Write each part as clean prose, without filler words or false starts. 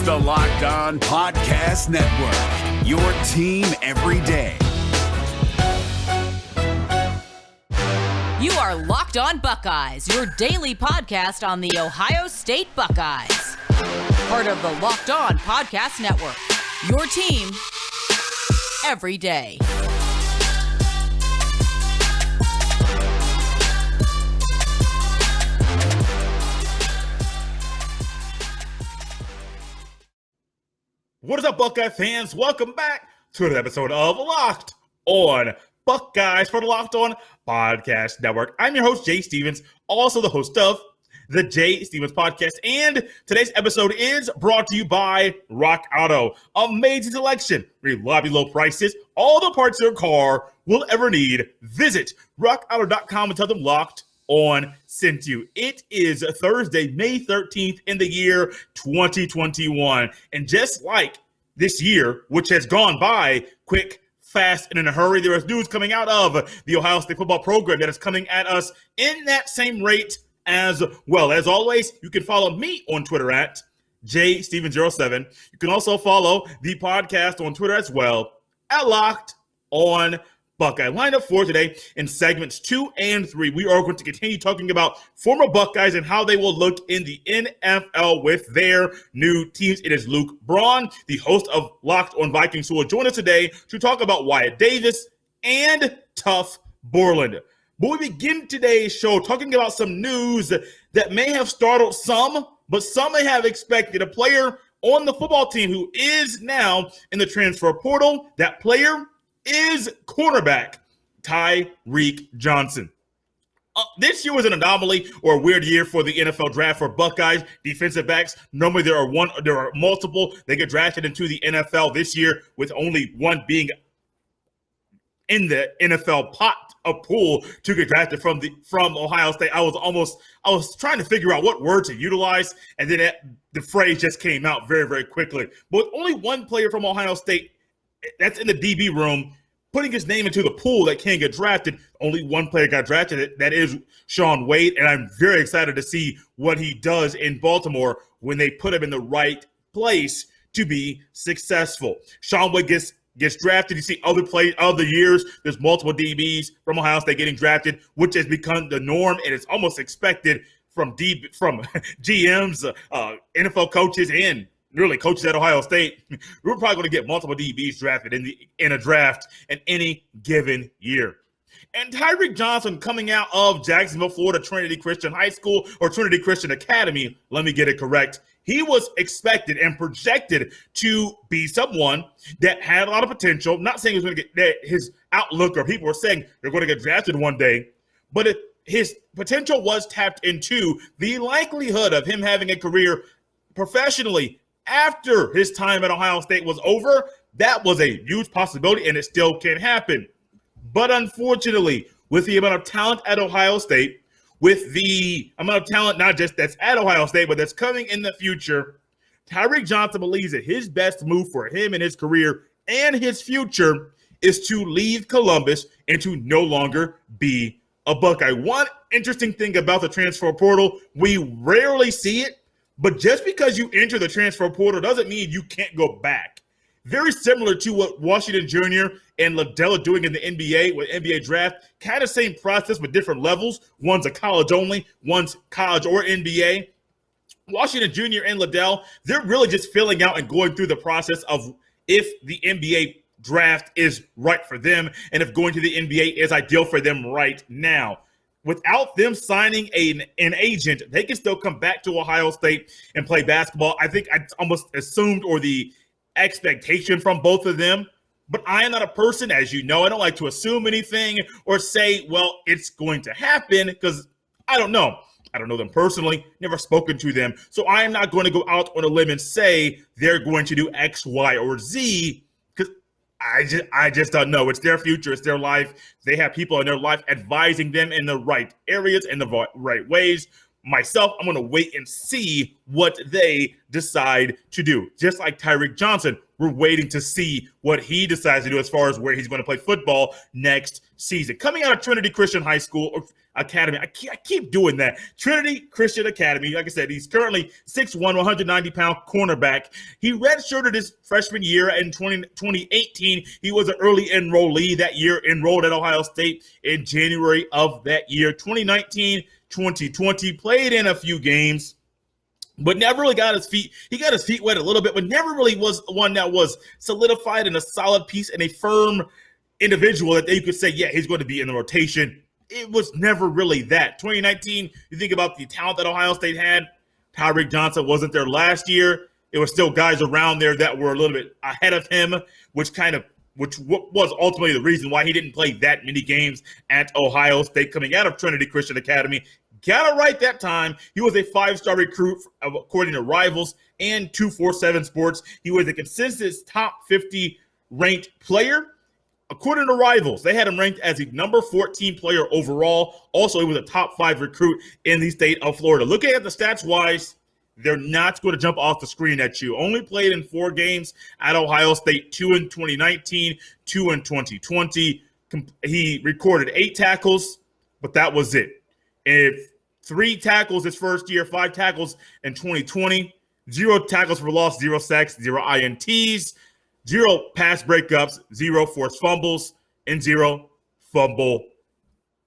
the Locked On Podcast Network, your team every day. You are Locked On Buckeyes, your daily podcast on the Ohio State Buckeyes. Part of the Locked On Podcast Network, your team every day. What is up, Buckeye fans? Welcome back to another episode of Locked On Buckeyes for the Locked On Podcast Network. I'm your host, Jay Stevens, also the host of the Jay Stevens Podcast. And today's episode is brought to you by Rock Auto. Amazing selection, reliably low prices, all the parts your car will ever need. Visit rockauto.com and tell them Locked On sent you. It is Thursday, May 13th in the year 2021. And just like this year, which has gone by quick, fast, and in a hurry, there is news coming out of the Ohio State football program that is coming at us in that same rate as well. As always, you can follow me on Twitter at JStevens07. You can also follow the podcast on Twitter as well at Locked On Buckeye. Lineup for today in segments 2 and 3. We are going to continue talking about former Buckeyes and how they will look in the NFL with their new teams. It is Luke Braun, the host of Locked On Vikings, who will join us today to talk about Wyatt Davis and Tuf Borland. But we begin today's show talking about some news that may have startled some, but some may have expected. A player on the football team who is now in the transfer portal. That player is cornerback Tyreke Johnson. This year was an anomaly or a weird year for the NFL draft for Buckeyes defensive backs. Normally there are multiple. They get drafted into the NFL this year with only one being in the NFL pool to get drafted from Ohio State. I was trying to figure out what word to utilize, and then the phrase just came out very, very quickly. But with only one player from Ohio State that's in the DB room, putting his name into the pool that can get drafted. Only one player got drafted. That is Shaun Wade, and I'm very excited to see what he does in Baltimore when they put him in the right place to be successful. Shaun Wade gets drafted. You see other years, there's multiple DBs from Ohio State getting drafted, which has become the norm, and it's almost expected from GMs, NFL coaches, and really coaches at Ohio State. We're probably going to get multiple DBs drafted in a draft in any given year. And Tyreke Johnson, coming out of Jacksonville, Florida, Trinity Christian High School, or Trinity Christian Academy, let me get it correct. He was expected and projected to be someone that had a lot of potential. Not saying he was going to get his outlook, or people were saying they're going to get drafted one day, but his potential was tapped into. The likelihood of him having a career professionally after his time at Ohio State was over, that was a huge possibility, and it still can happen. But unfortunately, with the amount of talent at Ohio State, with the amount of talent not just that's at Ohio State, but that's coming in the future, Tyreke Johnson believes that his best move for him and his career and his future is to leave Columbus and to no longer be a Buckeye. One interesting thing about the transfer portal, we rarely see it, but just because you enter the transfer portal doesn't mean you can't go back. Very similar to what Washington Jr. and Liddell are doing in the NBA with NBA draft. Kind of same process with different levels. One's a college only, one's college or NBA. Washington Jr. and Liddell, they're really just filling out and going through the process of if the NBA draft is right for them and if going to the NBA is ideal for them right now. Without them signing an agent, they can still come back to Ohio State and play basketball. I think I almost assumed, or the expectation from both of them. But I am not a person, as you know, I don't like to assume anything or say, well, it's going to happen, because I don't know. I don't know them personally, never spoken to them. So I am not going to go out on a limb and say they're going to do X, Y, or Z, because I just don't know. It's their future. It's their life. They have people in their life advising them in the right areas, in the right ways. Myself, I'm going to wait and see what they decide to do. Just like Tyreke Johnson, we're waiting to see what he decides to do as far as where he's going to play football next season. Coming out of Trinity Christian High School, Academy. I keep doing that. Trinity Christian Academy. Like I said, he's currently 6'1", 190-pound cornerback. He redshirted his freshman year in 2018. He was an early enrollee that year, enrolled at Ohio State in January of that year. 2019, 2020, played in a few games, but never really got his feet. He got his feet wet a little bit, but never really was one that was solidified in a solid piece and a firm individual that you could say, yeah, he's going to be in the rotation. It was never really that. 2019, you think about the talent that Ohio State had. Tyreke Johnson wasn't there last year. It was still guys around there that were a little bit ahead of him, which was ultimately the reason why he didn't play that many games at Ohio State coming out of Trinity Christian Academy. Got it right that time. He was a 5-star recruit, according to Rivals and 247 Sports. He was a consensus top 50 ranked player. According to Rivals, they had him ranked as a number 14 player overall. Also, he was a top 5 recruit in the state of Florida. Looking at the stats-wise, they're not going to jump off the screen at you. Only played in 4 games at Ohio State, 2 in 2019, 2 in 2020. He recorded 8 tackles, but that was it. If 3 tackles his first year, 5 tackles in 2020, 0 tackles for loss, 0 sacks, 0 INTs, 0 pass breakups, 0 forced fumbles, and 0 fumble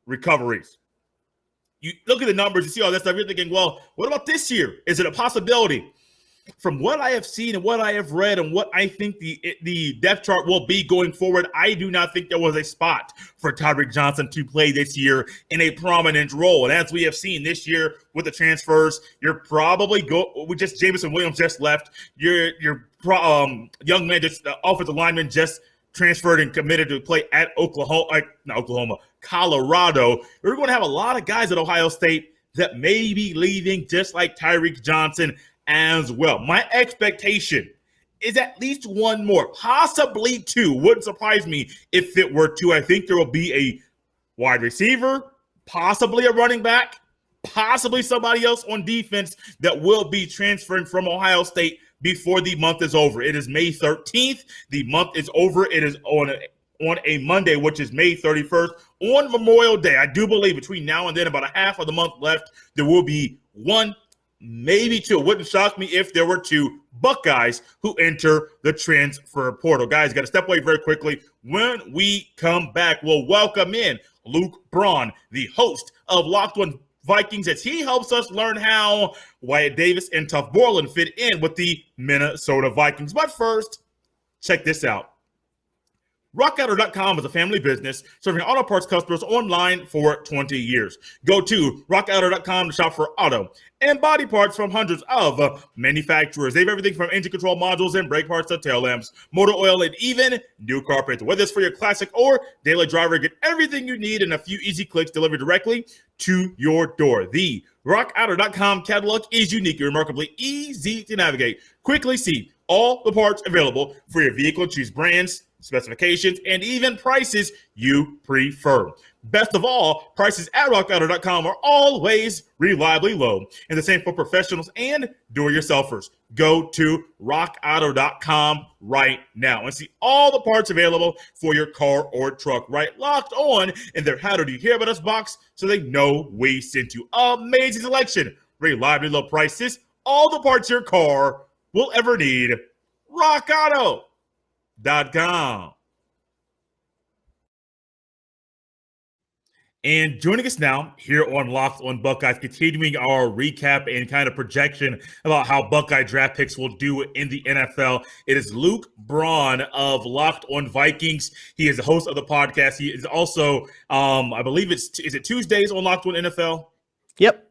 recoveries. You look at the numbers, you see all that stuff, you're thinking, well, what about this year? Is it a possibility? From what I have seen and what I have read and what I think the depth chart will be going forward, I do not think there was a spot for Tyreke Johnson to play this year in a prominent role. And as we have seen this year with the transfers, you're probably Jameson Williams just left. Your young man, just offensive lineman, just transferred and committed to play at Colorado. We're going to have a lot of guys at Ohio State that may be leaving, just like Tyreke Johnson as well. My expectation is at least 1 more, possibly 2. Wouldn't surprise me if it were 2. I think there will be a wide receiver, possibly a running back, possibly somebody else on defense that will be transferring from Ohio State before the month is over. It is May 13th. The month is over. It is on a Monday, which is May 31st, on Memorial Day. I do believe between now and then, about a half of the month left, there will be 1, maybe 2. It wouldn't shock me if there were 2 Buckeyes who enter the transfer portal. Guys, got to step away very quickly. When we come back, we'll welcome in Luke Braun, the host of Locked On Vikings, as he helps us learn how Wyatt Davis and Tuf Borland fit in with the Minnesota Vikings. But first, check this out. RockAuto.com is a family business serving auto parts customers online for 20 years. Go to RockAuto.com to shop for auto and body parts from hundreds of manufacturers. They have everything from engine control modules and brake parts to tail lamps, motor oil, and even new carpet. Whether it's for your classic or daily driver, get everything you need in a few easy clicks delivered directly to your door. The RockAuto.com catalog is unique and remarkably easy to navigate. Quickly see all the parts available for your vehicle. Choose brands, specifications, and even prices you prefer. Best of all, prices at RockAuto.com are always reliably low, and the same for professionals and do-it-yourselfers. Go to RockAuto.com right now and see all the parts available for your car or truck. Right, locked on in their "How Did You Hear About Us" box, so they know we sent you. Amazing selection, reliably low prices, all the parts your car will ever need. RockAuto.com. And joining us now here on Locked On Buckeyes, continuing our recap and kind of projection about how Buckeye draft picks will do in the NFL, it is Luke Braun of Locked On Vikings. He is the host of the podcast. He is also, I believe is it Tuesdays on Locked On NFL? Yep.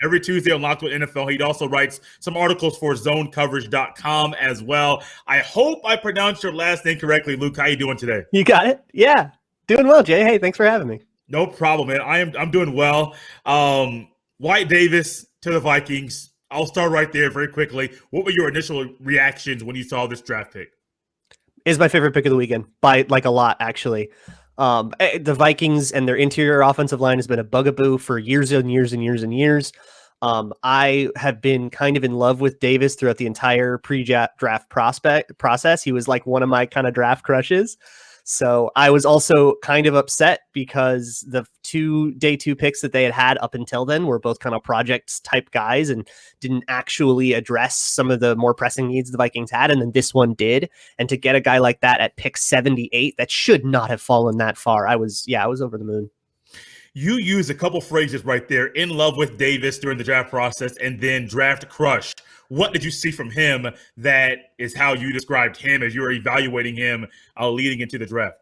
Every Tuesday on Locked On NFL. He also writes some articles for zonecoverage.com as well. I hope I pronounced your last name correctly, Luke. How you doing today? You got it? Yeah. Doing well, Jay. Hey, thanks for having me. No problem, man. I'm doing well. Wyatt Davis to the Vikings. I'll start right there very quickly. What were your initial reactions when you saw this draft pick? Is my favorite pick of the weekend by like a lot, actually. The Vikings and their interior offensive line has been a bugaboo for years and years and years and years. I have been kind of in love with Davis throughout the entire pre-draft process. He was like one of my kind of draft crushes. So I was also kind of upset because the two day two picks that they had up until then were both kind of projects type guys and didn't actually address some of the more pressing needs the Vikings had. And then this one did. And to get a guy like that at pick 78, that should not have fallen that far. I was over the moon. You used a couple phrases right there, in love with Davis during the draft process and then draft crush. What did you see from him that is how you described him as you were evaluating him leading into the draft?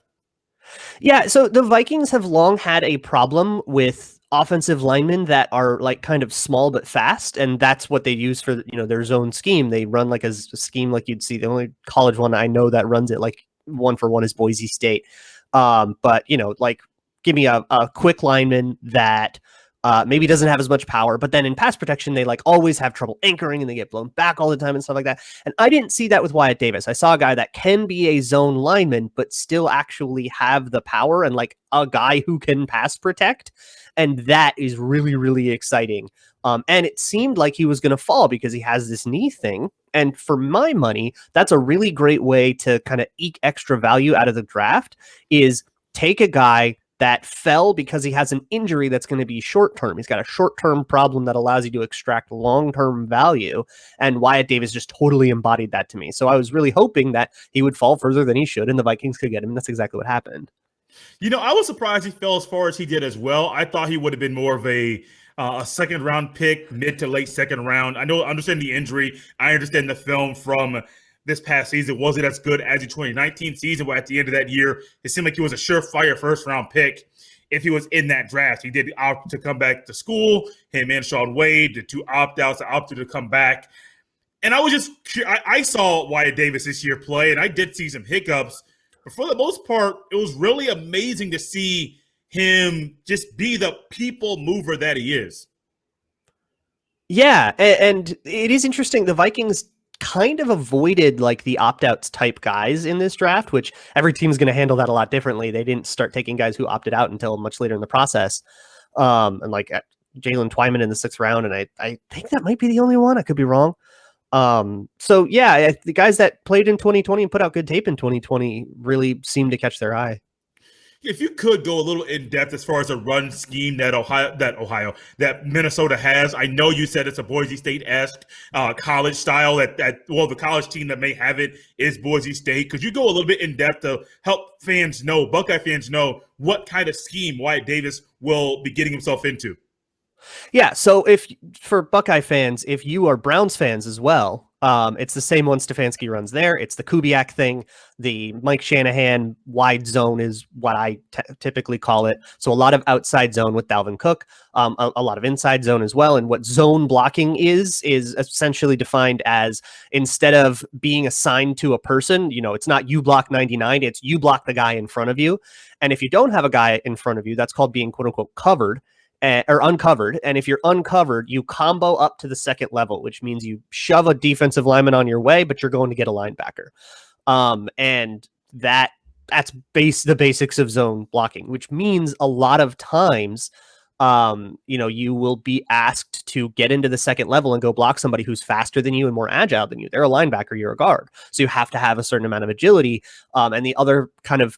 Yeah, so the Vikings have long had a problem with offensive linemen that are like kind of small but fast, and that's what they use for their zone scheme. They run like a scheme like you'd see. The only college one I know that runs it like 1-for-1 is Boise State. But like give me a quick lineman that maybe doesn't have as much power, but then in pass protection, they like always have trouble anchoring and they get blown back all the time and stuff like that. And I didn't see that with Wyatt Davis. I saw a guy that can be a zone lineman, but still actually have the power and like a guy who can pass protect. And that is really, really exciting. And it seemed like he was going to fall because he has this knee thing. And for my money, that's a really great way to kind of eke extra value out of the draft is take a guy that fell because he has an injury that's going to be short-term. He's got a short-term problem that allows you to extract long-term value. And Wyatt Davis just totally embodied that to me. So I was really hoping that he would fall further than he should and the Vikings could get him. And that's exactly what happened. I was surprised he fell as far as he did as well. I thought he would have been more of a second-round pick, mid to late second round. I understand the injury. I understand the film from this past season wasn't as good as the 2019 season, where at the end of that year, it seemed like he was a surefire first-round pick if he was in that draft. He did opt to come back to school, him and Shaun Wade, the two opt-outs, opted to come back. And I saw Wyatt Davis this year play, and I did see some hiccups. But for the most part, it was really amazing to see him just be the people mover that he is. Yeah, and it is interesting. The Vikings kind of avoided like the opt-outs type guys in this draft, which every team is going to handle that a lot differently. They didn't start taking guys who opted out until much later in the process. And like Jalen Twyman in the 6th round. And I think that might be the only one. I could be wrong. So yeah, the guys that played in 2020 and put out good tape in 2020 really seemed to catch their eye. If you could go a little in depth as far as the run scheme that Minnesota has. I know you said it's a Boise State-esque college style the college team that may have it is Boise State. Could you go a little bit in depth to help Buckeye fans know what kind of scheme Wyatt Davis will be getting himself into? Yeah, so for Buckeye fans, if you are Browns fans as well, it's the same one Stefanski runs there. It's the Kubiak thing. The Mike Shanahan wide zone is what I typically call it. So a lot of outside zone with Dalvin Cook, a lot of inside zone as well. And what zone blocking is essentially defined as, instead of being assigned to a person, it's not you block 99, it's you block the guy in front of you. And if you don't have a guy in front of you, that's called being quote unquote covered. Or uncovered. And if you're uncovered, you combo up to the second level, which means you shove a defensive lineman on your way, but you're going to get a linebacker. And that's the basics of zone blocking, which means a lot of times, you will be asked to get into the second level and go block somebody who's faster than you and more agile than you. They're a linebacker, you're a guard. So you have to have a certain amount of agility. And the other kind of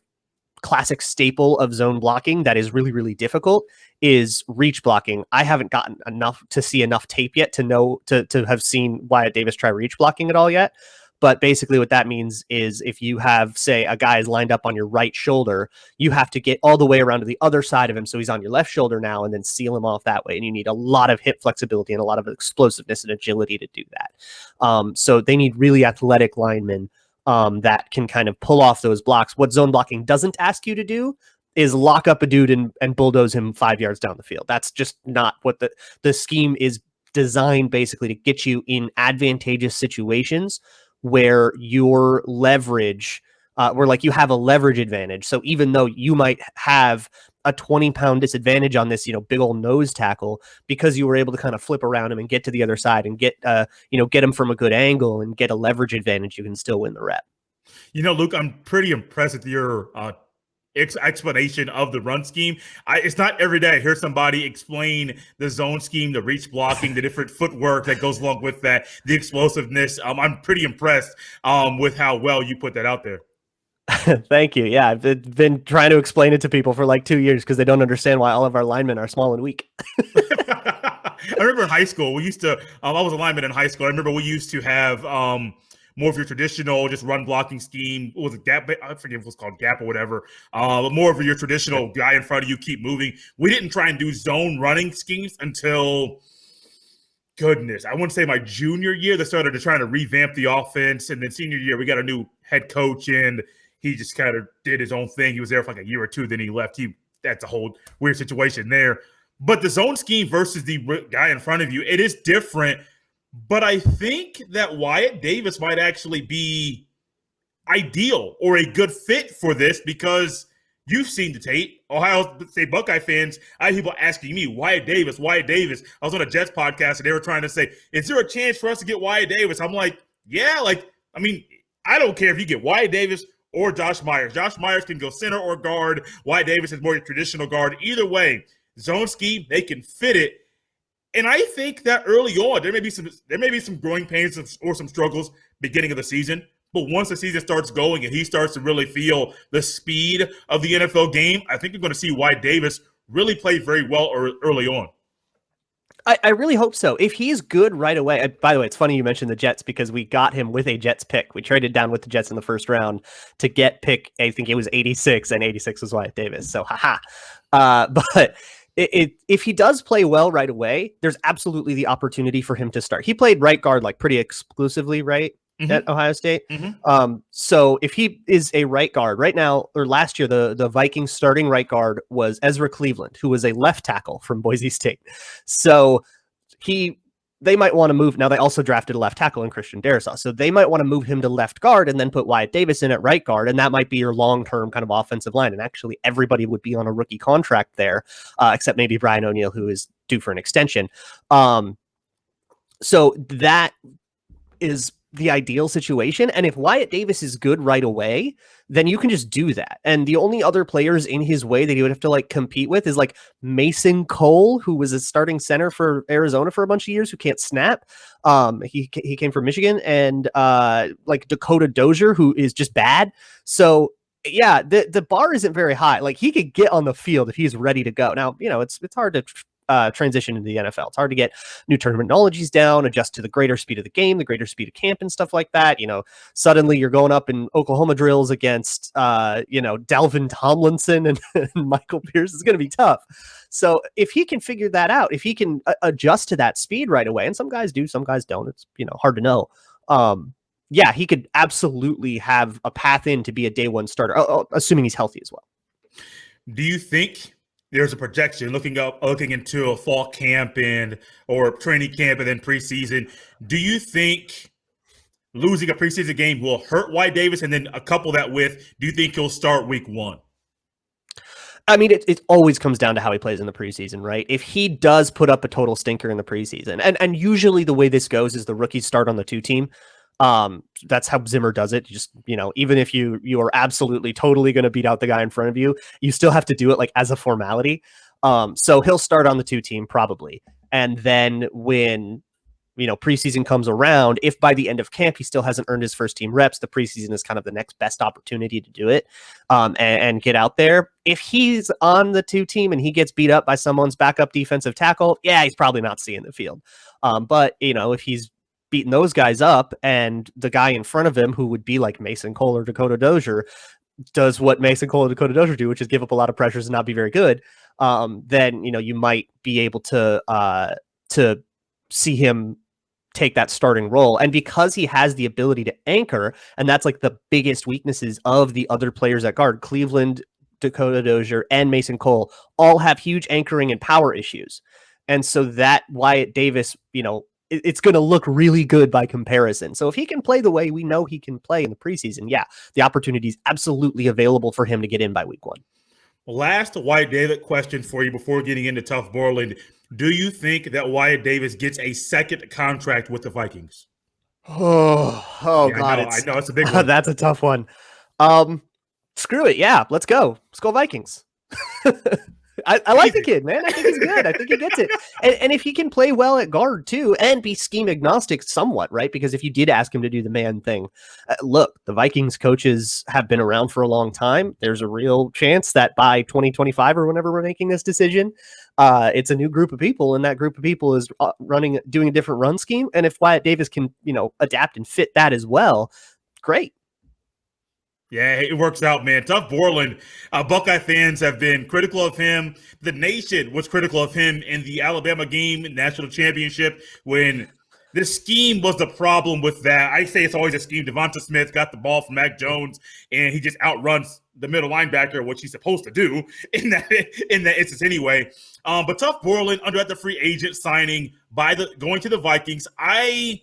classic staple of zone blocking that is really, really difficult is reach blocking. I haven't gotten to see enough tape yet to know to have seen Wyatt Davis try reach blocking at all yet. But basically what that means is if you have, say, a guy is lined up on your right shoulder, you have to get all the way around to the other side of him. So he's on your left shoulder now and then seal him off that way. And you need a lot of hip flexibility and a lot of explosiveness and agility to do that. So they need really athletic linemen that can kind of pull off those blocks. What zone blocking doesn't ask you to do is lock up a dude and bulldoze him 5 yards down the field. That's just not what the scheme is designed basically to get you in advantageous situations where your leverage, where you have a leverage advantage. So even though you might have a 20-pound disadvantage on this, big old nose tackle, because you were able to kind of flip around him and get to the other side and get him from a good angle and get a leverage advantage, you can still win the rep. Luke, I'm pretty impressed with your explanation of the run scheme. It's not every day I hear somebody explain the zone scheme, the reach blocking, the different footwork that goes along with that, the explosiveness. I'm pretty impressed with how well you put that out there. Thank you. Yeah, I've been trying to explain it to people for like 2 years because they don't understand why all of our linemen are small and weak. I remember in high school, we used to, I was a lineman in high school. I remember we used to have more of your traditional just run blocking scheme. What was it, gap? I forget if it was called gap or whatever. But more of your traditional guy in front of you, keep moving. We didn't try and do zone running schemes until, goodness, I wouldn't say my junior year. They started to try to revamp the offense. And then senior year, we got a new head coach, and he just kind of did his own thing. He was there for like a year or two, then he left. That's a whole weird situation there. But the zone scheme versus the guy in front of you, it is different. But I think that Wyatt Davis might actually be ideal or a good fit for this because you've seen the tape. Ohio State Buckeye fans, I had people asking me, Wyatt Davis. I was on a Jets podcast, and they were trying to say, is there a chance for us to get Wyatt Davis? I'm like, yeah. I don't care if you get Wyatt Davis or Josh Myers. Josh Myers can go center or guard. Wyatt Davis is more your traditional guard. Either way, zone scheme, they can fit it. And I think that early on, there may be some growing pains or some struggles beginning of the season. But once the season starts going and he starts to really feel the speed of the NFL game, I think you're going to see Wyatt Davis really play very well early on. I really hope so. If he's good right away, by the way, it's funny you mentioned the Jets because we got him with a Jets pick. We traded down with the Jets in the first round to get pick, I think it was 86, and 86 was Wyatt Davis. So, haha. But if he does play well right away, there's absolutely the opportunity for him to start. He played right guard like pretty exclusively, right? Mm-hmm. At Ohio State. Mm-hmm. So if he is a right guard right now, or last year, the Vikings starting right guard was Ezra Cleveland, who was a left tackle from Boise State. So they might want to move. Now they also drafted a left tackle in Christian Darrisaw. So they might want to move him to left guard and then put Wyatt Davis in at right guard. And that might be your long-term kind of offensive line. And actually everybody would be on a rookie contract there, except maybe Brian O'Neill, who is due for an extension. So that is the ideal situation. And if Wyatt Davis is good right away, then you can just do that. And the only other players in his way that he would have to like compete with is like Mason Cole, who was a starting center for Arizona for a bunch of years, who can't snap. He came from Michigan, and like Dakota Dozier, who is just bad. So yeah, the bar isn't very high. Like he could get on the field if he's ready to go. Now, it's hard to transition into the NFL. It's hard to get new terminologies down, adjust to the greater speed of the game, the greater speed of camp and stuff like that. Suddenly you're going up in Oklahoma drills against, Dalvin Tomlinson and Michael Pierce. Is going to be tough. So if he can figure that out, if he can adjust to that speed right away, and some guys do, some guys don't, it's, hard to know. Yeah, he could absolutely have a path in to be a day one starter, assuming he's healthy as well. Do you think there's a projection looking into a fall camp or training camp and then preseason? Do you think losing a preseason game will hurt Wyatt Davis? And then a couple that with, do you think he'll start week one? I mean, it always comes down to how he plays in the preseason, right? If he does put up a total stinker in the preseason, and usually the way this goes is the rookies start on the 2 team. That's how Zimmer does it. Just, even if you are absolutely totally going to beat out the guy in front of you, you still have to do it like as a formality. So he'll start on the 2 team probably. And then when, preseason comes around, if by the end of camp, he still hasn't earned his first team reps, the preseason is kind of the next best opportunity to do it, and get out there. If he's on the 2 team and he gets beat up by someone's backup defensive tackle, yeah, he's probably not seeing the field. But if he's beating those guys up and the guy in front of him, who would be like Mason Cole or Dakota Dozier, does what Mason Cole and Dakota Dozier do, which is give up a lot of pressures and not be very good, then, you might be able to see him take that starting role. And because he has the ability to anchor, and that's like the biggest weaknesses of the other players at guard, Cleveland, Dakota Dozier, and Mason Cole all have huge anchoring and power issues. And so that Wyatt Davis, it's going to look really good by comparison. So if he can play the way we know he can play in the preseason, yeah, the opportunity is absolutely available for him to get in by week 1. Last Wyatt Davis question for you before getting into Tuf Borland. Do you think that Wyatt Davis gets a second contract with the Vikings? Oh yeah, God. I know it's a big one. That's a tough one. Screw it. Yeah, let's go. Let's go Vikings. I like the kid, man. I think he's good. I think he gets it. And if he can play well at guard too, and be scheme agnostic somewhat, right? Because if you did ask him to do the man thing, look, the Vikings coaches have been around for a long time. There's a real chance that by 2025 or whenever we're making this decision, it's a new group of people, and that group of people is doing a different run scheme. And if Wyatt Davis can, adapt and fit that as well, great. Yeah, it works out, man. Tuf Borland, Buckeye fans have been critical of him. The nation was critical of him in the Alabama game, national championship, when the scheme was the problem with that. I say it's always a scheme. Devonta Smith got the ball from Mac Jones, and he just outruns the middle linebacker, which he's supposed to do in that instance anyway. But Tuf Borland, under at the free agent signing going to the Vikings, I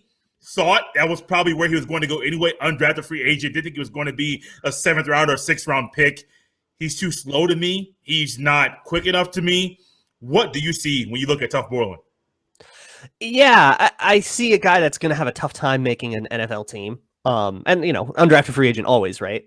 thought that was probably where he was going to go anyway, undrafted free agent. Didn't think he was going to be a 7th round or 6th round pick. He's too slow to me. He's not quick enough to me. What do you see when you look at Tuf Borland? Yeah, I see a guy that's going to have a tough time making an NFL team. And, undrafted free agent always, right?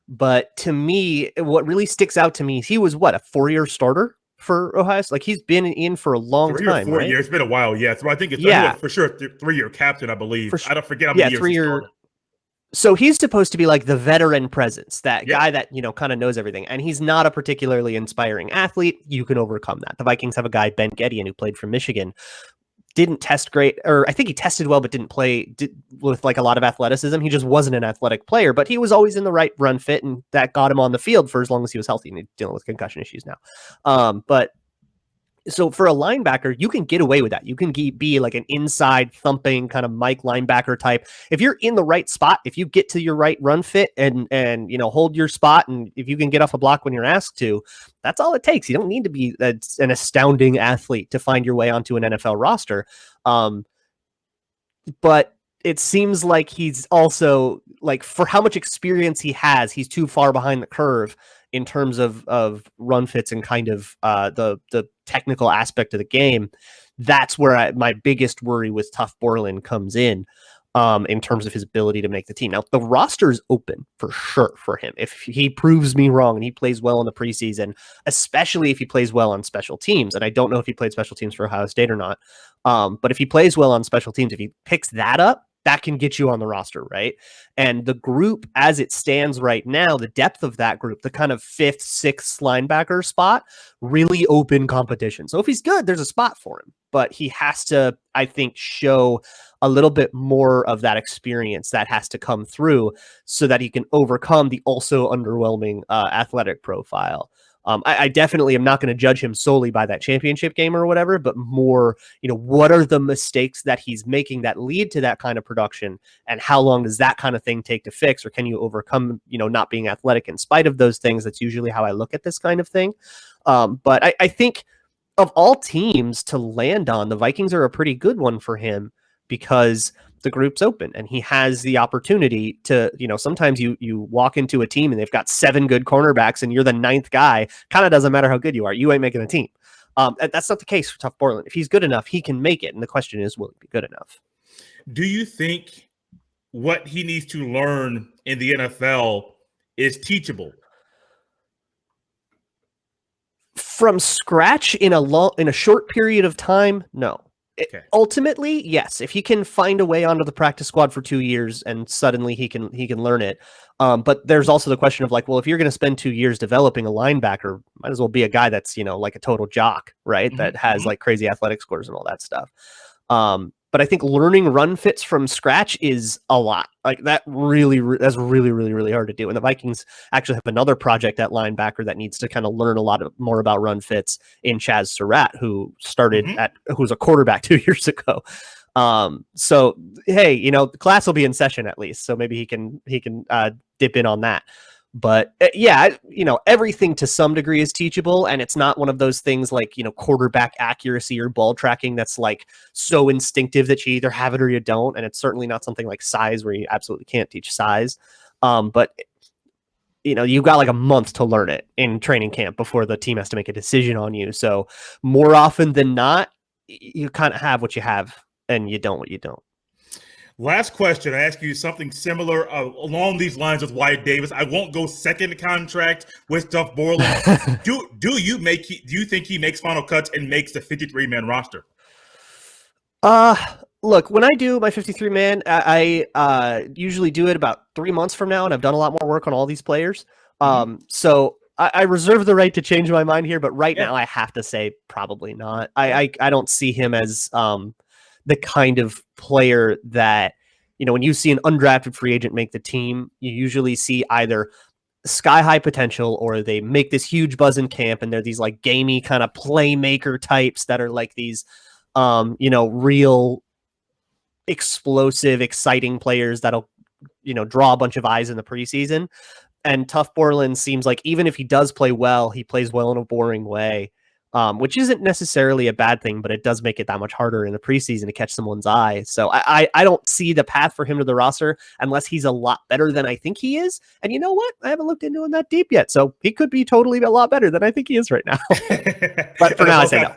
But to me, what really sticks out to me is he was, a 4-year starter for Ohio? Like, he's been in for a long 3 time, or 4 right? years. It's been a while, yeah. So I think it's for sure 3-year captain, I believe. I don't forget how many years 3-year. So he's supposed to be like the veteran presence, that guy that, kind of knows everything. And he's not a particularly inspiring athlete. You can overcome that. The Vikings have a guy, Ben Gettien, who played for Michigan. Didn't test great, or I think he tested well, but didn't play with like a lot of athleticism. He just wasn't an athletic player, but he was always in the right run fit, and that got him on the field for as long as he was healthy, and he's dealing with concussion issues now. But so for a linebacker, you can get away with that. You can be like an inside thumping kind of Mike linebacker type. If you're in the right spot, if you get to your right run fit and hold your spot, and if you can get off a block when you're asked to, that's all it takes. You don't need to be an astounding athlete to find your way onto an NFL roster. But it seems like he's also, like, for how much experience he has, he's too far behind the curve in terms of run fits and kind of the technical aspect of the game. That's where my biggest worry with Tuf Borland comes in terms of his ability to make the team. Now, the roster is open for sure for him. If he proves me wrong and he plays well in the preseason, especially if he plays well on special teams, and I don't know if he played special teams for Ohio State or not, but if he plays well on special teams, if he picks that up, that can get you on the roster, right? And the group as it stands right now, the depth of that group, the kind of 5th, 6th linebacker spot, really open competition. So if he's good, there's a spot for him, but he has to, I think, show a little bit more of that experience that has to come through so that he can overcome the also underwhelming athletic profile. I definitely am not going to judge him solely by that championship game or whatever, but more, what are the mistakes that he's making that lead to that kind of production, and how long does that kind of thing take to fix, or can you overcome, not being athletic in spite of those things? That's usually how I look at this kind of thing. But I think of all teams to land on, the Vikings are a pretty good one for him because the group's open and he has the opportunity to, sometimes you walk into a team and they've got 7 good cornerbacks and you're the 9th guy. Kind of doesn't matter how good you are. You ain't making a team. That's not the case for Tuf Borland. If he's good enough, he can make it. And the question is, will he be good enough? Do you think what he needs to learn in the NFL is teachable? From scratch in a short period of time? No. Okay. Ultimately, yes. If he can find a way onto the practice squad for 2 years and suddenly he can learn it. But there's also the question of, like, well, if you're going to spend 2 years developing a linebacker, might as well be a guy that's, like a total jock, right? Mm-hmm. That has like crazy athletic scores and all that stuff. But I think learning run fits from scratch is a lot. Like that's really, really hard to do. And the Vikings actually have another project at linebacker that needs to kind of learn a lot more about run fits in Chaz Surratt, who started who was a quarterback 2 years ago. So hey, the class will be in session at least, so maybe he can dip in on that. But yeah, everything to some degree is teachable, and it's not one of those things like, quarterback accuracy or ball tracking that's like so instinctive that you either have it or you don't. And it's certainly not something like size where you absolutely can't teach size. But you've got like a month to learn it in training camp before the team has to make a decision on you. So more often than not, you kind of have what you have and you don't what you don't. Last question. I ask you something similar along these lines with Wyatt Davis. I won't go second contract with Tuf Borland. Do you think he makes final cuts and makes the 53-man roster? Look, when I do my 53-man, I usually do it about 3 months from now, and I've done a lot more work on all these players. So I reserve the right to change my mind here, but right now I have to say probably not. I don't see him as the kind of player that, when you see an undrafted free agent make the team, you usually see either sky high potential or they make this huge buzz in camp and they're these like gamey kind of playmaker types that are like these, real explosive, exciting players that'll, draw a bunch of eyes in the preseason. And Tuf Borland seems like even if he does play well, he plays well in a boring way. Which isn't necessarily a bad thing, but it does make it that much harder in the preseason to catch someone's eye. So I don't see the path for him to the roster unless he's a lot better than I think he is. And you know what? I haven't looked into him that deep yet. So he could be totally a lot better than I think he is right now. But for now, I say no.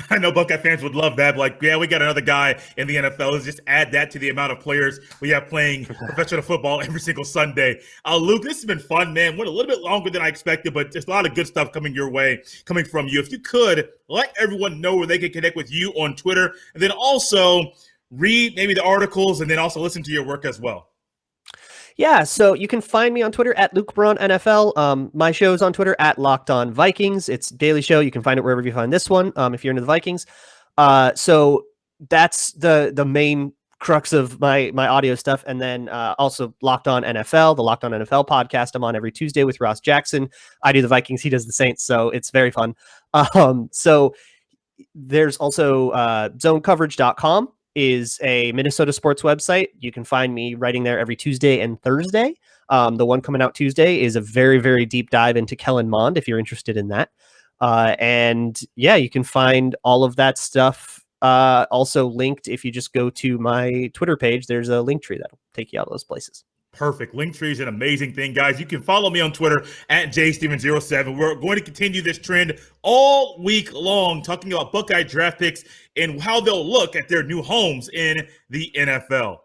I know Buckeye fans would love that. Like, yeah, we got another guy in the NFL. Let's just add that to the amount of players we have playing professional football every single Sunday. Luke, this has been fun, man. Went a little bit longer than I expected, but just a lot of good stuff coming your way, coming from you. If you could, let everyone know where they can connect with you on Twitter, and then also read maybe the articles, and then also listen to your work as well. Yeah, so you can find me on Twitter at Luke Braun NFL. My show's on Twitter at Locked On Vikings. It's a daily show. You can find it wherever you find this one if you're into the Vikings. So that's the main crux of my audio stuff. And then also Locked On NFL, the Locked On NFL podcast. I'm on every Tuesday with Ross Jackson. I do the Vikings. He does the Saints. So it's very fun. So there's also zonecoverage.com. is a Minnesota sports website. You can find me writing there every Tuesday and Thursday. The one coming out Tuesday is a very, very deep dive into Kellen Mond, if you're interested in that. And yeah, you can find all of that stuff also linked. If you just go to my Twitter page, there's a link tree that'll take you out of those places. Perfect. Linktree is an amazing thing, guys. You can follow me on Twitter at jsteven07. We're going to continue this trend all week long, talking about Buckeye draft picks and how they'll look at their new homes in the NFL.